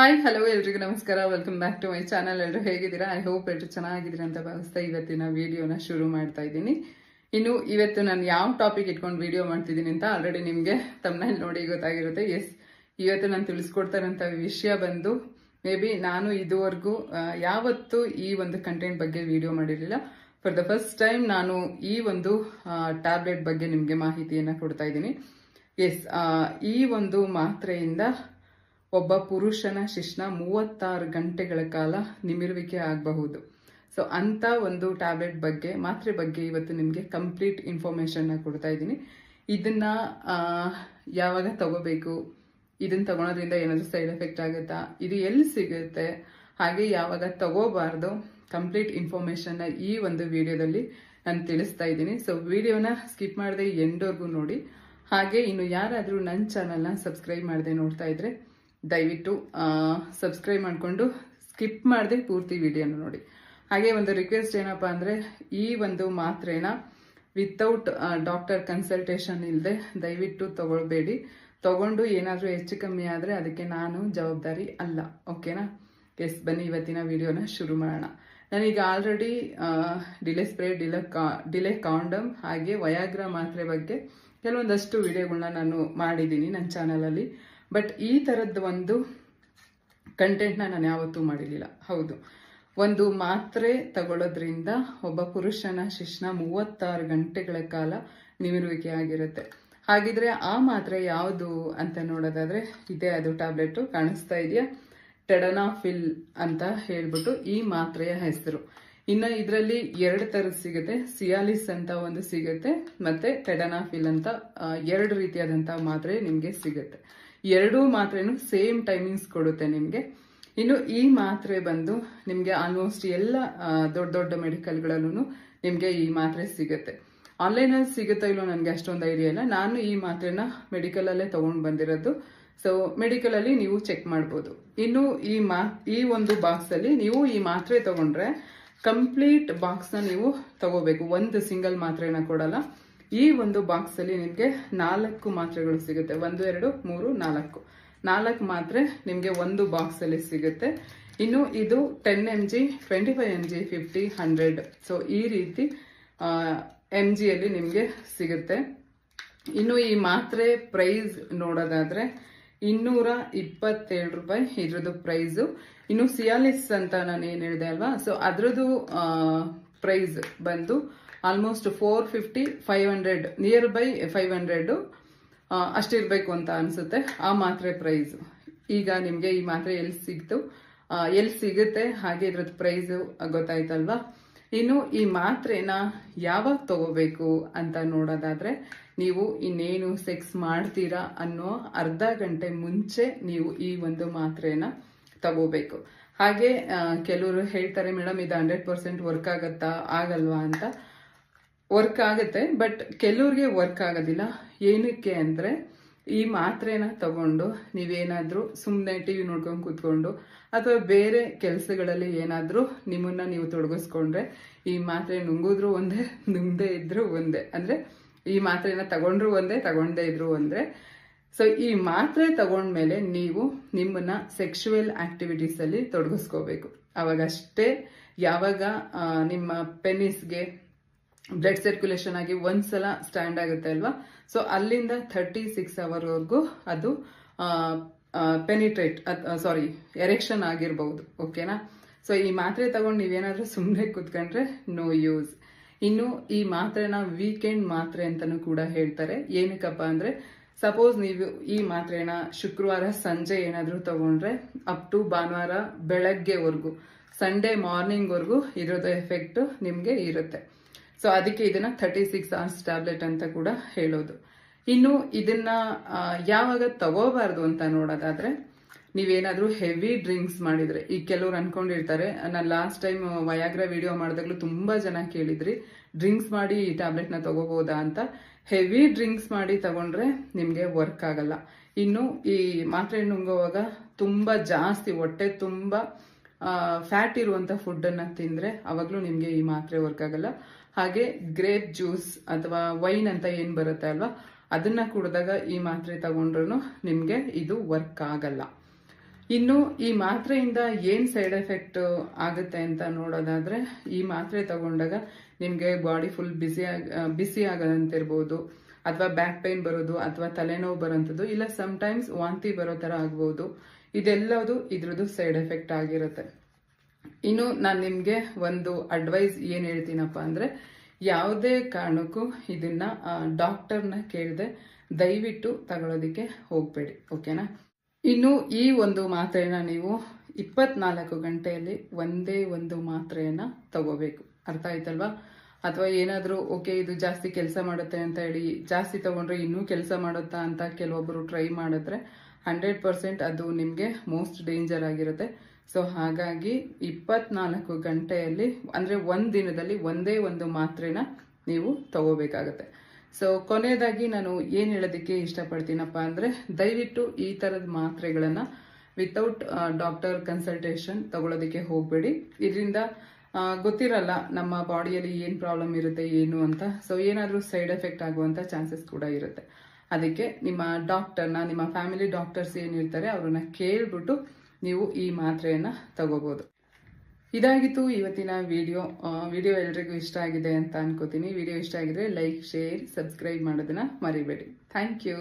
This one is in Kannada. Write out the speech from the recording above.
ಹಾಯ್ ಹಲೋ ಎಲ್ರಿಗೂ ನಮಸ್ಕಾರ. Welcome back to my channel. ಎಲ್ಲರೂ ಹೇಗಿದ್ದೀರಾ? ಐ ಹೋಪ್ ಎಲ್ಲರೂ ಚೆನ್ನಾಗಿದ್ದೀರಾ ಅಂತ ಭಾವಿಸ್ತಾ ಇವತ್ತಿನ ವಿಡಿಯೋನ ಶುರು ಮಾಡ್ತಾ ಇದ್ದೀನಿ. ಇನ್ನು ಇವತ್ತು ನಾನು ಯಾವ ಟಾಪಿಕ್ ಇಟ್ಕೊಂಡು ವಿಡಿಯೋ ಮಾಡ್ತಿದ್ದೀನಿ ಅಂತ ಆಲ್ರೆಡಿ ನಿಮಗೆ ತಮ್ಮನೇಲಿ ನೋಡಿ ಗೊತ್ತಾಗಿರುತ್ತೆ. ಇವತ್ತು ನಾನು ತಿಳಿಸ್ಕೊಡ್ತಾ ಇರೋಂಥ ವಿಷಯ ಬಂದು ಮೇ ಬಿ ನಾನು ಇದುವರೆಗೂ ಯಾವತ್ತೂ ಈ ಒಂದು ಕಂಟೆಂಟ್ ಬಗ್ಗೆ ವಿಡಿಯೋ ಮಾಡಿರಲಿಲ್ಲ. ಫಾರ್ ದ ಫಸ್ಟ್ ಟೈಮ್ ನಾನು ಈ ಒಂದು ಟ್ಯಾಬ್ಲೆಟ್ ಬಗ್ಗೆ ನಿಮಗೆ ಮಾಹಿತಿಯನ್ನು ಕೊಡ್ತಾ ಇದ್ದೀನಿ. ಈ ಒಂದು ಮಾತ್ರೆಯಿಂದ ಒಬ್ಬ ಪುರುಷನ ಶಿಶ್ನ 36 ಗಂಟೆಗಳ ಕಾಲ ನಿಮಿರುವಿಕೆ ಆಗಬಹುದು. ಸೊ ಅಂತ ಒಂದು ಟ್ಯಾಬ್ಲೆಟ್ ಬಗ್ಗೆ, ಮಾತ್ರೆ ಬಗ್ಗೆ ಇವತ್ತು ನಿಮಗೆ ಕಂಪ್ಲೀಟ್ ಇನ್ಫಾರ್ಮೇಶನ್ನ ಕೊಡ್ತಾ ಇದ್ದೀನಿ. ಇದನ್ನ ಯಾವಾಗ ತಗೋಬೇಕು, ಇದನ್ನ ತಗೊಳೋದ್ರಿಂದ ಏನಾದರೂ ಸೈಡ್ ಎಫೆಕ್ಟ್ ಆಗುತ್ತಾ, ಇದು ಎಲ್ಲಿ ಸಿಗುತ್ತೆ, ಹಾಗೆ ಯಾವಾಗ ತಗೋಬಾರ್ದು, ಕಂಪ್ಲೀಟ್ ಇನ್ಫಾರ್ಮೇಶನ್ನ ಈ ಒಂದು ವಿಡಿಯೋದಲ್ಲಿ ನಾನು ತಿಳಿಸ್ತಾ ಇದ್ದೀನಿ. ಸೊ ವಿಡಿಯೋನ ಸ್ಕಿಪ್ ಮಾಡದೆ ಎಂಡ್ವರೆಗೂ ನೋಡಿ. ಹಾಗೆ ಇನ್ನು ಯಾರಾದರೂ ನನ್ನ ಚಾನಲ್ನ ಸಬ್ಸ್ಕ್ರೈಬ್ ಮಾಡದೆ ನೋಡ್ತಾ ಇದ್ರೆ ದಯವಿಟ್ಟು ಸಬ್ಸ್ಕ್ರೈಬ್ ಮಾಡಿಕೊಂಡು ಸ್ಕಿಪ್ ಮಾಡದೆ ಪೂರ್ತಿ ವಿಡಿಯೋನ ನೋಡಿ. ಹಾಗೆ ಒಂದು ರಿಕ್ವೆಸ್ಟ್ ಏನಪ್ಪ ಅಂದರೆ, ಈ ಒಂದು ಮಾತ್ರೆನ ವಿತೌಟ್ ಡಾಕ್ಟರ್ ಕನ್ಸಲ್ಟೇಷನ್ ಇಲ್ಲದೆ ದಯವಿಟ್ಟು ತಗೊಳ್ಬೇಡಿ. ತಗೊಂಡು ಏನಾದರೂ ಹೆಚ್ಚು ಕಮ್ಮಿ ಆದರೆ ಅದಕ್ಕೆ ನಾನು ಜವಾಬ್ದಾರಿ ಅಲ್ಲ. ಓಕೆನಾ? ಬನ್ನಿ ಇವತ್ತಿನ ವಿಡಿಯೋನ ಶುರು ಮಾಡೋಣ. ನಾನೀಗ already delay spray, delay condom ಹಾಗೆ ವಯಾಗ್ರಾ ಮಾತ್ರೆ ಬಗ್ಗೆ ಕೆಲವೊಂದಷ್ಟು ವಿಡಿಯೋಗಳನ್ನ ನಾನು ಮಾಡಿದ್ದೀನಿ ನನ್ನ ಚಾನಲಲ್ಲಿ. ಬಟ್ ಈ ಥರದ್ದು ಒಂದು ಕಂಟೆಂಟ್ನ ನಾನು ಯಾವತ್ತೂ ಮಾಡಿರಲಿಲ್ಲ. ಹೌದು, ಒಂದು ಮಾತ್ರೆ ತಗೊಳ್ಳೋದ್ರಿಂದ ಒಬ್ಬ ಪುರುಷನ ಶಿಶ್ನ 36 ಗಂಟೆಗಳ ಕಾಲ ನಿಮಿರುವಿಕೆ ಆಗಿರುತ್ತೆ. ಹಾಗಿದ್ರೆ ಆ ಮಾತ್ರೆ ಯಾವುದು ಅಂತ ನೋಡೋದಾದ್ರೆ ಇದೇ ಅದು ಟ್ಯಾಬ್ಲೆಟು ಕಾಣಿಸ್ತಾ ಇದೆಯಾ, ಟೆಡನಾಫಿಲ್ ಅಂತ ಹೇಳ್ಬಿಟ್ಟು ಈ ಮಾತ್ರೆಯ ಹೆಸರು. ಇನ್ನು ಇದರಲ್ಲಿ 2 ಥರದ್ದು ಸಿಗುತ್ತೆ. ಸಿಯಾಲಿಸ್ ಅಂತ ಒಂದು ಸಿಗುತ್ತೆ, ಮತ್ತೆ ಟೆಡನಾಫಿಲ್ ಅಂತ 2 ರೀತಿಯಾದಂತಹ ಮಾತ್ರೆ ನಿಮಗೆ ಸಿಗುತ್ತೆ. 2 ಮಾತ್ರೆನೂ ಸೇಮ್ ಟೈಮಿಂಗ್ಸ್ ಕೊಡುತ್ತೆ ನಿಮಗೆ. ಇನ್ನು ಈ ಮಾತ್ರೆ ಬಂದು ನಿಮಗೆ ಆಲ್ಮೋಸ್ಟ್ ಎಲ್ಲ ದೊಡ್ಡ ದೊಡ್ಡ ಮೆಡಿಕಲ್ಗಳಲ್ಲೂ ನಿಮಗೆ ಈ ಮಾತ್ರೆ ಸಿಗುತ್ತೆ. ಆನ್ಲೈನಲ್ಲಿ ಸಿಗುತ್ತಾ ಇಲ್ಲೋ ನನಗೆ ಅಷ್ಟೊಂದು ಐಡಿಯಾ ಇಲ್ಲ. ನಾನು ಈ ಮಾತ್ರೆನ ಮೆಡಿಕಲಲ್ಲೇ ತೊಗೊಂಡು ಬಂದಿರೋದು. ಸೊ ಮೆಡಿಕಲಲ್ಲಿ ನೀವು ಚೆಕ್ ಮಾಡ್ಬೋದು. ಇನ್ನು ಈ ಒಂದು ಬಾಕ್ಸಲ್ಲಿ ನೀವು ಈ ಮಾತ್ರೆ ತಗೊಂಡ್ರೆ ಕಂಪ್ಲೀಟ್ ಬಾಕ್ಸ್ನ ನೀವು ತಗೋಬೇಕು. ಒಂದು ಸಿಂಗಲ್ ಮಾತ್ರೆನ ಕೊಡಲ್ಲ. ಈ ಒಂದು ಬಾಕ್ಸಲ್ಲಿ ನಿಮಗೆ 4 ಮಾತ್ರೆಗಳು ಸಿಗುತ್ತೆ. 1 2 3 4 ಮಾತ್ರೆ ನಿಮಗೆ ಒಂದು ಬಾಕ್ಸಲ್ಲಿ ಸಿಗುತ್ತೆ. ಇನ್ನು ಇದು 10 mg, 25 mg, 50, 100 ಸೊ ಈ ರೀತಿ mg ಅಲ್ಲಿ ನಿಮಗೆ ಸಿಗುತ್ತೆ. ಇನ್ನು ಈ ಮಾತ್ರೆ ಪ್ರೈಸ್ ನೋಡೋದಾದ್ರೆ 227 ರೂಪಾಯಿ ಇದ್ರದ್ದು ಪ್ರೈಸು. ಇನ್ನು ಸಿಯಾಲಿಸ್ ಅಂತ ನಾನು ಏನು ಹೇಳಿದೆ ಅಲ್ವಾ, ಸೊ ಅದ್ರದ್ದು ಪ್ರೈಸ್ ಬಂದು ಆಲ್ಮೋಸ್ಟ್ 450, 500 ನಿಯರ್ ಬೈ 500 ಅಷ್ಟಿರಬೇಕು ಅಂತ ಅನಿಸುತ್ತೆ ಆ ಮಾತ್ರೆ ಪ್ರೈಸು. ಈಗ ನಿಮಗೆ ಈ ಮಾತ್ರೆ ಎಲ್ಲಿ ಸಿಗುತ್ತೆ ಹಾಗೆ ಇದ್ರದ್ದು ಪ್ರೈಸು ಗೊತ್ತಾಯ್ತಲ್ವಾ. ಇನ್ನು ಈ ಮಾತ್ರೆನ ಯಾವಾಗ ತಗೋಬೇಕು ಅಂತ ನೋಡೋದಾದ್ರೆ, ನೀವು ಇನ್ನೇನು ಸೆಕ್ಸ್ ಮಾಡ್ತೀರಾ ಅನ್ನೋ ಅರ್ಧ ಗಂಟೆ ಮುಂಚೆ ನೀವು ಈ ಒಂದು ಮಾತ್ರೆನ ತಗೋಬೇಕು. ಹಾಗೆ ಕೆಲವರು ಹೇಳ್ತಾರೆ, ಮೇಡಮ್ ಇದು 100% ವರ್ಕ್ ಆಗತ್ತಾ ಆಗಲ್ವಾ ಅಂತ. ವರ್ಕ್ ಆಗುತ್ತೆ, ಬಟ್ ಕೆಲವ್ರಿಗೆ ವರ್ಕ್ ಆಗೋದಿಲ್ಲ. ಏನಕ್ಕೆ ಅಂದರೆ, ಈ ಮಾತ್ರೆನ ತಗೊಂಡು ನೀವೇನಾದರೂ ಸುಮ್ಮನೆ ಟಿವಿ ನೋಡ್ಕೊಂಡು ಕೂತ್ಕೊಂಡು ಅಥವಾ ಬೇರೆ ಕೆಲಸಗಳಲ್ಲಿ ಏನಾದರೂ ನಿಮ್ಮನ್ನ ನೀವು ತೊಡಗಿಸ್ಕೊಂಡ್ರೆ ಈ ಮಾತ್ರೆ ನುಂಗಿದ್ರು ಒಂದೇ, ನುಂಗದೇ ಇದ್ರು ಒಂದೇ. ಅಂದರೆ ಈ ಮಾತ್ರೆನ ತಗೊಂಡ್ರು ಒಂದೇ, ತಗೊಂಡೇ ಇದ್ರು ಒಂದೇ. ಸೊ ಈ ಮಾತ್ರೆ ತಗೊಂಡ್ಮೇಲೆ ನೀವು ನಿಮ್ಮನ್ನ ಸೆಕ್ಷುವಲ್ ಆಕ್ಟಿವಿಟೀಸಲ್ಲಿ ತೊಡಗಿಸ್ಕೋಬೇಕು. ಅವಾಗಷ್ಟೇ ಯಾವಾಗ ನಿಮ್ಮ ಪೆನಿಸ್ಗೆ ಬ್ಲಡ್ ಸರ್ಕ್ಯುಲೇಷನ್ ಆಗಿ ಒಂದ್ಸಲ ಸ್ಟ್ಯಾಂಡ್ ಆಗುತ್ತೆ ಅಲ್ವಾ, ಸೊ ಅಲ್ಲಿಂದ 36 ಅವರ್ವರೆಗೂ ಅದು ಎರೆಕ್ಷನ್ ಆಗಿರ್ಬಹುದು. ಓಕೆನಾ? ಸೊ ಈ ಮಾತ್ರೆ ತಗೊಂಡು ನೀವೇನಾದ್ರೂ ಸುಮ್ಮನೆ ಕೂತ್ಕೊಂಡ್ರೆ ನೋ ಯೂಸ್. ಇನ್ನು ಈ ಮಾತ್ರೆನ ವೀಕೆಂಡ್ ಮಾತ್ರೆ ಅಂತಾನೂ ಕೂಡ ಹೇಳ್ತಾರೆ. ಏನಕ್ಕಪ್ಪ ಅಂದ್ರೆ, ಸಪೋಸ್ ನೀವು ಈ ಮಾತ್ರೆನ ಶುಕ್ರವಾರ ಸಂಜೆ ಏನಾದರೂ ತಗೊಂಡ್ರೆ ಅಪ್ ಟು ಭಾನುವಾರ ಬೆಳಗ್ಗೆವರೆಗೂ, ಸಂಡೇ ಮಾರ್ನಿಂಗ್ವರೆಗೂ ಇರೋದು ಎಫೆಕ್ಟ್ ನಿಮಗೆ ಇರುತ್ತೆ. ಸೊ ಅದಕ್ಕೆ ಇದನ್ನ 36 hours ಟ್ಯಾಬ್ಲೆಟ್ ಅಂತ ಕೂಡ ಹೇಳೋದು. ಇನ್ನು ಇದನ್ನ ಯಾವಾಗ ತಗೋಬಾರ್ದು ಅಂತ ನೋಡೋದಾದ್ರೆ, ನೀವೇನಾದ್ರೂ ಹೆವಿ ಡ್ರಿಂಕ್ಸ್ ಮಾಡಿದ್ರೆ, ಈಗ ಕೆಲವ್ರು ಅನ್ಕೊಂಡಿರ್ತಾರೆ, ನಾನು ಲಾಸ್ಟ್ ಟೈಮ್ ವಯಾಗ್ರಾ ವಿಡಿಯೋ ಮಾಡಿದಾಗ್ಲೂ ತುಂಬಾ ಜನ ಕೇಳಿದ್ರಿ ಡ್ರಿಂಕ್ಸ್ ಮಾಡಿ ಈ ಟ್ಯಾಬ್ಲೆಟ್ನ ತಗೋಬಹುದಾ ಅಂತ. ಹೆವಿ ಡ್ರಿಂಕ್ಸ್ ಮಾಡಿ ತಗೊಂಡ್ರೆ ನಿಮಗೆ ವರ್ಕ್ ಆಗಲ್ಲ. ಇನ್ನು ಈ ಮಾತ್ರೆ ನುಂಗೋವಾಗ ತುಂಬಾ ಜಾಸ್ತಿ ಹೊಟ್ಟೆ ತುಂಬಾ ಫ್ಯಾಟ್ ಇರುವಂತ ಫುಡ್ ಅನ್ನ ತಿಂದ್ರೆ ಅವಾಗ್ಲೂ ನಿಮ್ಗೆ ಈ ಮಾತ್ರೆ ವರ್ಕ್ ಆಗಲ್ಲ. ಹಾಗೆ ಗ್ರೇಪ್ ಜ್ಯೂಸ್ ಅಥವಾ ವೈನ್ ಅಂತ ಏನ್ ಬರುತ್ತೆ ಅಲ್ವಾ, ಅದನ್ನ ಕುಡಿದಾಗ ಈ ಮಾತ್ರೆ ತಗೊಂಡ್ರು ನಿಮ್ಗೆ ಇದು ವರ್ಕ್ ಆಗಲ್ಲ. ಇನ್ನು ಈ ಮಾತ್ರೆಯಿಂದ ಏನು ಸೈಡ್ ಎಫೆಕ್ಟ್ ಆಗುತ್ತೆ ಅಂತ ನೋಡೋದಾದ್ರೆ, ಈ ಮಾತ್ರೆ ತಗೊಂಡಾಗ ನಿಮಗೆ ಬಾಡಿ ಫುಲ್ ಬಿಸಿ ಆಗೋದಂತಿರ್ಬೋದು, ಅಥವಾ ಬ್ಯಾಕ್ ಪೈನ್ ಬರೋದು, ಅಥವಾ ತಲೆನೋವು ಬರೋಂಥದ್ದು, ಇಲ್ಲ ಸಮ್ಟೈಮ್ಸ್ ವಾಂತಿ ಬರೋ ಥರ ಆಗ್ಬೋದು. ಇದೆಲ್ಲದು ಇದ್ರದ್ದು ಸೈಡ್ ಎಫೆಕ್ಟ್ ಆಗಿರುತ್ತೆ. ಇನ್ನು ನಾನು ನಿಮಗೆ ಒಂದು ಅಡ್ವೈಸ್ ಏನು ಹೇಳ್ತೀನಪ್ಪ ಅಂದರೆ, ಯಾವುದೇ ಕಾರಣಕ್ಕೂ ಇದನ್ನ ಡಾಕ್ಟರ್ನ ಕೇಳದೆ ದಯವಿಟ್ಟು ತಗೊಳ್ಳೋದಕ್ಕೆ ಹೋಗಬೇಡಿ, ಓಕೆನಾ. ಇನ್ನು ಈ ಒಂದು ಮಾತ್ರೆನ ನೀವು 24 ಗಂಟೆಯಲ್ಲಿ ಒಂದೇ ಒಂದು ಮಾತ್ರೆಯನ್ನ ತಗೋಬೇಕು, ಅರ್ಥ ಆಯ್ತಲ್ವಾ. ಅಥವಾ ಏನಾದರೂ ಓಕೆ ಇದು ಜಾಸ್ತಿ ಕೆಲಸ ಮಾಡುತ್ತೆ ಅಂತ ಹೇಳಿ ಜಾಸ್ತಿ ತಗೊಂಡ್ರೆ ಇನ್ನೂ ಕೆಲಸ ಮಾಡುತ್ತಾ ಅಂತ ಕೆಲವೊಬ್ಬರು ಟ್ರೈ ಮಾಡಿದ್ರೆ 100% ಅದು ನಿಮಗೆ ಮೋಸ್ಟ್ ಡೇಂಜರ್ ಆಗಿರುತ್ತೆ. ಸೊ ಹಾಗಾಗಿ 24 ಗಂಟೆಯಲ್ಲಿ ಅಂದರೆ ಒಂದು ದಿನದಲ್ಲಿ ಒಂದೇ ಒಂದು ಮಾತ್ರೆನ ನೀವು ತಗೋಬೇಕಾಗತ್ತೆ. ಸೊ ಕೊನೆಯದಾಗಿ ನಾನು ಏನು ಹೇಳೋದಕ್ಕೆ ಇಷ್ಟಪಡ್ತೀನಪ್ಪ ಅಂದರೆ, ದಯವಿಟ್ಟು ಈ ಥರದ ಮಾತ್ರೆಗಳನ್ನು ವಿತೌಟ್ ಡಾಕ್ಟರ್ ಕನ್ಸಲ್ಟೇಷನ್ ತಗೊಳ್ಳೋದಕ್ಕೆ ಹೋಗಬೇಡಿ. ಇದರಿಂದ ಗೊತ್ತಿರಲ್ಲ ನಮ್ಮ ಬಾಡಿಯಲ್ಲಿ ಏನು ಪ್ರಾಬ್ಲಮ್ ಇರುತ್ತೆ ಏನು ಅಂತ. ಸೊ ಏನಾದರೂ ಸೈಡ್ ಎಫೆಕ್ಟ್ ಆಗುವಂಥ ಚಾನ್ಸಸ್ ಕೂಡ ಇರುತ್ತೆ. ಅದಕ್ಕೆ ನಿಮ್ಮ ಡಾಕ್ಟರ್ನ, ನಿಮ್ಮ ಫ್ಯಾಮಿಲಿ ಡಾಕ್ಟರ್ಸ್ ಏನಿರ್ತಾರೆ ಅವ್ರನ್ನ ಕೇಳ್ಬಿಟ್ಟು ನೀವು ಈ ಮಾತ್ರೆಯನ್ನು ತಗೋಬೋದು. ಇದಾಗಿತ್ತು ಇವತ್ತಿನ ವಿಡಿಯೋ. ಎಲ್ರಿಗೂ ಇಷ್ಟ ಆಗಿದೆ ಅಂತ ಅನ್ಕೋತೀನಿ. ವಿಡಿಯೋ ಇಷ್ಟ ಆಗಿದ್ರೆ ಲೈಕ್, ಶೇರ್, ಸಬ್ಸ್ಕ್ರೈಬ್ ಮಾಡೋದನ್ನ ಮರಿಬೇಡಿ. Thank you.